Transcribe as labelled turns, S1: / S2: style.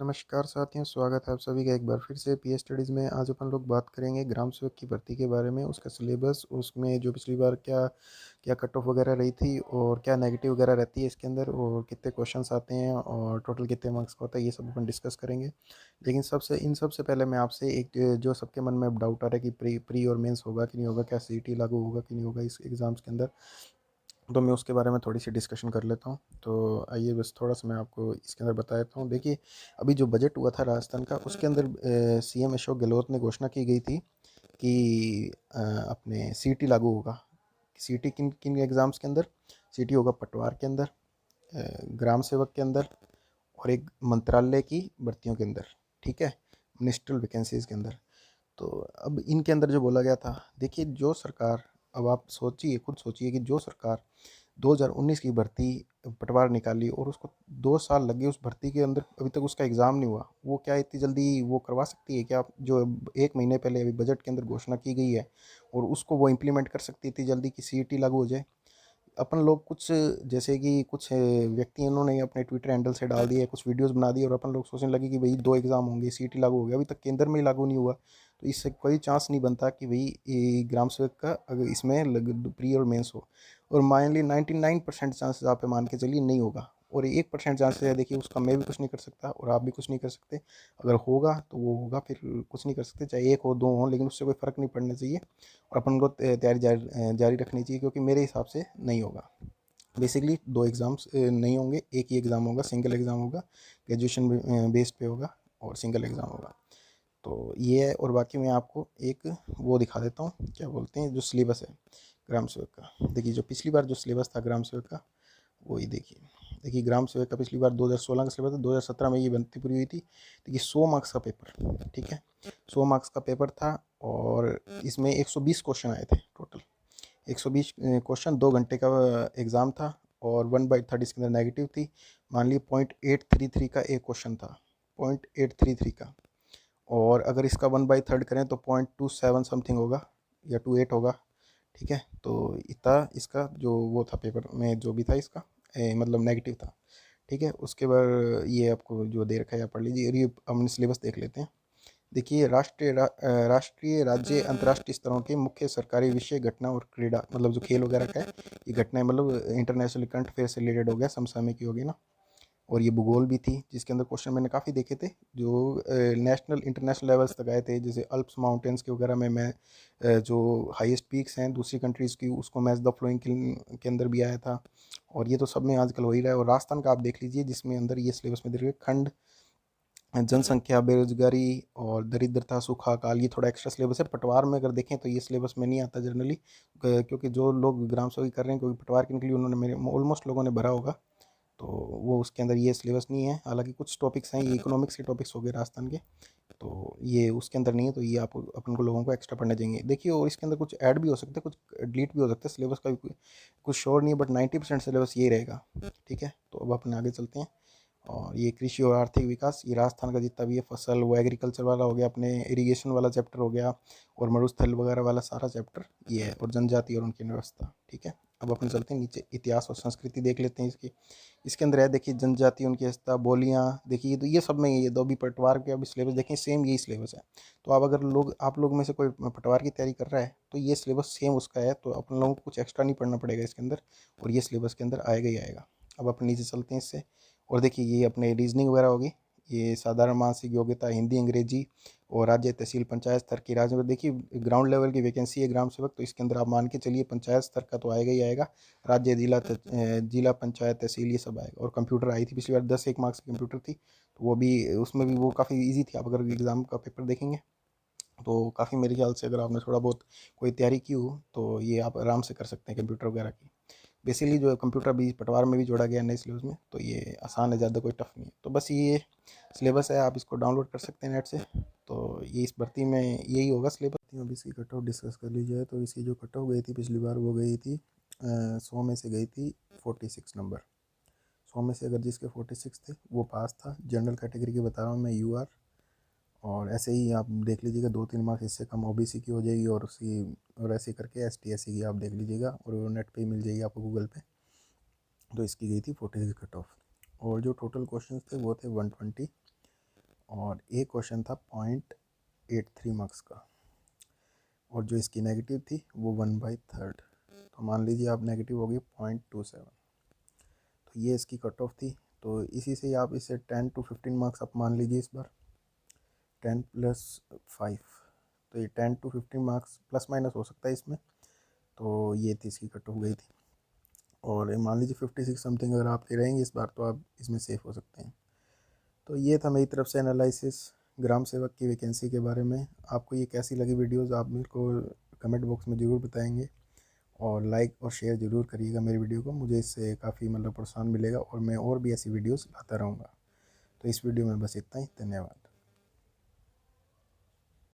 S1: नमस्कार साथियों, स्वागत है आप सभी का एक बार फिर से पीएस स्टडीज़ में। आज अपन लोग बात करेंगे ग्राम सेवक की भर्ती के बारे में, उसका सिलेबस, उसमें जो पिछली बार क्या क्या कट ऑफ वगैरह रही थी और क्या नेगेटिव वगैरह रहती है इसके अंदर, और कितने क्वेश्चंस आते हैं और टोटल कितने मार्क्स का होता है, ये सब अपन डिस्कस करेंगे। लेकिन सबसे पहले मैं आपसे एक जो सबके मन में अब डाउट आ रहा है कि प्री प्री और मेंस होगा कि नहीं होगा, क्या सीईटी लागू होगा कि नहीं होगा इस एग्ज़ाम्स के अंदर, तो मैं उसके बारे में थोड़ी सी डिस्कशन कर लेता हूँ। तो आइए बस थोड़ा सा मैं आपको इसके अंदर बता देता हूँ। देखिए, अभी जो बजट हुआ था राजस्थान का, उसके अंदर सीएम अशोक गहलोत ने घोषणा की गई थी कि अपने सीईटी लागू होगा। सीईटी किन किन एग्ज़ाम्स के अंदर? सीईटी होगा पटवार के अंदर, ग्राम सेवक के अंदर, और एक मंत्रालय की भर्तियों के अंदर, ठीक है, मिनिस्ट्रियल वैकेंसीज़ के अंदर। तो अब इनके अंदर जो बोला गया था, देखिए जो सरकार, अब आप सोचिए, खुद सोचिए कि जो सरकार 2019 की भर्ती पटवार निकाली और उसको 2 साल लग गए उस भर्ती के अंदर, अभी तक उसका एग्ज़ाम नहीं हुआ, वो क्या इतनी जल्दी वो करवा सकती है क्या? जो 1 महीने पहले अभी बजट के अंदर घोषणा की गई है, और उसको वो इम्प्लीमेंट कर सकती है इतनी जल्दी कि सीईटी लागू हो जाए? अपन लोग कुछ, जैसे कि कुछ व्यक्ति इन्होंने अपने ट्विटर हैंडल से डाल दिए, कुछ वीडियोस बना दी और अपन लोग सोचने लगे कि भाई 2 एग्ज़ाम होंगे, सीईटी लागू हो गया। अभी तक केंद्र में ही लागू नहीं हुआ, तो इससे कोई चांस नहीं बनता कि भाई ये ग्राम सेवक का अगर इसमें प्री और मेंस हो। और मान ली 99% चांसेस आप मान के चलिए नहीं होगा, और 1% चांसेस है, देखिए उसका मैं भी कुछ नहीं कर सकता और आप भी कुछ नहीं कर सकते। अगर होगा तो वो होगा, फिर कुछ नहीं कर सकते, चाहे एक हो दो हो, लेकिन उससे कोई फ़र्क नहीं पड़ना चाहिए। और अपन को तैयारी जारी रखनी चाहिए, क्योंकि मेरे हिसाब से नहीं होगा। बेसिकली 2 एग्ज़ाम्स नहीं होंगे, एक ही एग्ज़ाम होगा, सिंगल एग्ज़ाम होगा, ग्रेजुएशन बेस्ड पे होगा और सिंगल एग्ज़ाम होगा। तो ये है, और बाकी मैं आपको एक वो दिखा देता हूँ, क्या बोलते हैं, जो सिलेबस है ग्राम सेवक का। देखिए, जो पिछली बार जो सिलेबस था ग्राम सेवक का, वही देखिए। देखिए, ग्राम सेवक का पिछली बार 2016 का सिलेबस था, 2017 में ये बनती पूरी हुई थी। देखिए, 100 मार्क्स का पेपर, ठीक है, 100 मार्क्स का पेपर था, और इसमें 120 क्वेश्चन आए थे टोटल। 120 क्वेश्चन, 2 घंटे का एग्ज़ाम था, और 1/3 इसके अंदर नेगेटिव थी। मान ली 0.833 का एक क्वेश्चन था, 0.833 का। और अगर इसका 1/3 करें तो 0.27 समथिंग होगा, या 28 होगा, ठीक है। तो इतना इसका जो वो था, पेपर में जो भी था इसका मतलब नेगेटिव था, ठीक है। उसके बाद ये आपको जो दे रखा है आप पढ़ लीजिए, और ये हमने सिलेबस देख लेते हैं। देखिए, राष्ट्रीय, राज्य, अंतर्राष्ट्रीय स्तरों के मुख्य सरकारी विषय, घटना और क्रीड़ा, मतलब जो खेल वगैरह का है, ये घटनाएं, मतलब इंटरनेशनल करंट अफेयर से रिलेटेड हो गया, समसामयिक की होगी ना। और ये भूगोल भी थी, जिसके अंदर क्वेश्चन मैंने काफ़ी देखे थे जो नेशनल इंटरनेशनल लेवल्स तक आए थे, जैसे अल्प्स माउंटेन्स के वगैरह में मैं जो हाईएस्ट पीक्स हैं दूसरी कंट्रीज़ की, उसको मैच द फ्लोइंग के अंदर भी आया था। और ये तो सब में आजकल हो ही रहा है। और राजस्थान का आप देख लीजिए, जिसमें अंदर ये सिलेबस में दे रखे खंड, जनसंख्या, बेरोजगारी और दरिद्रता, सूखा काल, ये थोड़ा एक्स्ट्रा सिलेबस है। पटवार में अगर देखें तो ये सिलेबस में नहीं आता जनरली, क्योंकि जो लोग ग्राम सेवक कर रहे हैं, क्योंकि पटवार के निकली उन्होंने, मेरे ऑलमोस्ट लोगों ने भरा होगा, तो वो उसके अंदर ये सिलेबस नहीं है। हालांकि कुछ टॉपिक्स हैं, ये इकोनॉमिक्स के टॉपिक्स हो गए राजस्थान के, तो ये उसके अंदर नहीं है, तो ये आप अपन को लोगों को एक्स्ट्रा पढ़ने देंगे। देखिए, और इसके अंदर कुछ ऐड भी हो सकते हैं, कुछ डिलीट भी हो सकते हैं, सिलेबस का भी कुछ श्योर नहीं है, बट 90% सिलेबस ये रहेगा, ठीक है। तो अब अपन आगे चलते हैं। और ये कृषि और आर्थिक विकास, ये राजस्थान का जितना भी है फसल, वो एग्रीकल्चर वाला हो गया, अपने इरिगेशन वाला चैप्टर हो गया, और मरुस्थल वगैरह वाला सारा चैप्टर ये है, और जनजाति और उनकी व्यवस्था, ठीक है। अब अपन चलते हैं नीचे, इतिहास और संस्कृति देख लेते हैं इसकी। इसके अंदर है, देखिए, जनजाति, उनकी व्यवस्था, बोलियाँ, देखिए, तो ये सब में ये दो भी पटवार के अभी सिलेबस देखें, सेम यही सिलेबस है। तो अब अगर आप लोग में से कोई पटवार की तैयारी कर रहा है, तो ये सिलेबस सेम उसका है, तो अपन लोगों को कुछ एक्स्ट्रा नहीं पढ़ना पड़ेगा इसके अंदर, और ये सिलेबस के अंदर आएगा ही आएगा। अब अपन नीचे चलते हैं इससे। और देखिए, ये अपने रीजनिंग वगैरह होगी, ये साधारण मानसिक योग्यता, हिंदी, अंग्रेजी, और राज्य, तहसील, पंचायत स्तर की राजनीति। देखिए, ग्राउंड लेवल की वैकेंसी है ग्राम सेवक, तो इसके अंदर आप मान के चलिए पंचायत स्तर का तो आएगा ही आएगा, राज्य, जिला पंचायत, तहसील, ये सब आएगा। और कंप्यूटर आई थी पिछली बार, 10 1 मार्क्स की कंप्यूटर थी, तो वो भी, उसमें भी वो काफ़ी ईजी थी। आप अगर एग्ज़ाम का पेपर देखेंगे तो काफ़ी, मेरे ख्याल से अगर आपने थोड़ा बहुत कोई तैयारी की हो, तो ये आप आराम से कर सकते हैं कंप्यूटर वगैरह की। बेसिकली जो कंप्यूटर भी पटवार में भी जोड़ा गया है नए सिलेबस में, तो ये आसान है, ज़्यादा कोई टफ नहीं है। तो बस ये सिलेबस है, आप इसको डाउनलोड कर सकते हैं नेट से। तो ये इस भर्ती में यही होगा सिलेबस। अब इसकी कट ऑफ डिस्कस कर ली जाए, तो इसकी जो कट ऑफ गई थी पिछली बार, वो गई थी 100 में से गई थी 46 नंबर। 100 में से अगर जिसके 46 थे वो पास था। जनरल कैटेगरी की बता रहा हूँ मैं, यूआर। और ऐसे ही आप देख लीजिएगा, 2 3 मार्क्स इससे कम ओबीसी की हो जाएगी, और उसकी, और ऐसे करके एसटी एससी की आप देख लीजिएगा, और वो नेट पे ही मिल जाएगी आपको, गूगल पे। तो इसकी गई थी 46 कट ऑफ। और जो टोटल क्वेश्चंस थे वो थे 120, और एक क्वेश्चन था 0.83 मार्क्स का, और जो इसकी नेगेटिव थी वो 1/3। तो मान लीजिए आप नेगेटिव होगी 0.27, तो ये इसकी कट ऑफ थी। तो इसी से आप इसे 10 to 15 मार्क्स आप मान लीजिए इस बार 10+5, तो ये 10 to 15 मार्क्स प्लस माइनस हो सकता है इसमें। तो ये थी इसकी कट ऑफ गई थी, और मान लीजिए 56 समथिंग अगर आपके रहेंगे इस बार तो आप इसमें सेफ हो सकते हैं। तो ये था मेरी तरफ से एनालिसिस ग्राम सेवक की वैकेंसी के बारे में। आपको ये कैसी लगी वीडियोस आप मेरे को कमेंट बॉक्स में ज़रूर बताएंगे, और लाइक और शेयर ज़रूर करिएगा मेरी वीडियो को। मुझे इससे काफ़ी प्रोत्साहन मिलेगा और मैं और भी ऐसी वीडियोस लाता रहूँगा। तो इस वीडियो में बस इतना ही। धन्यवाद।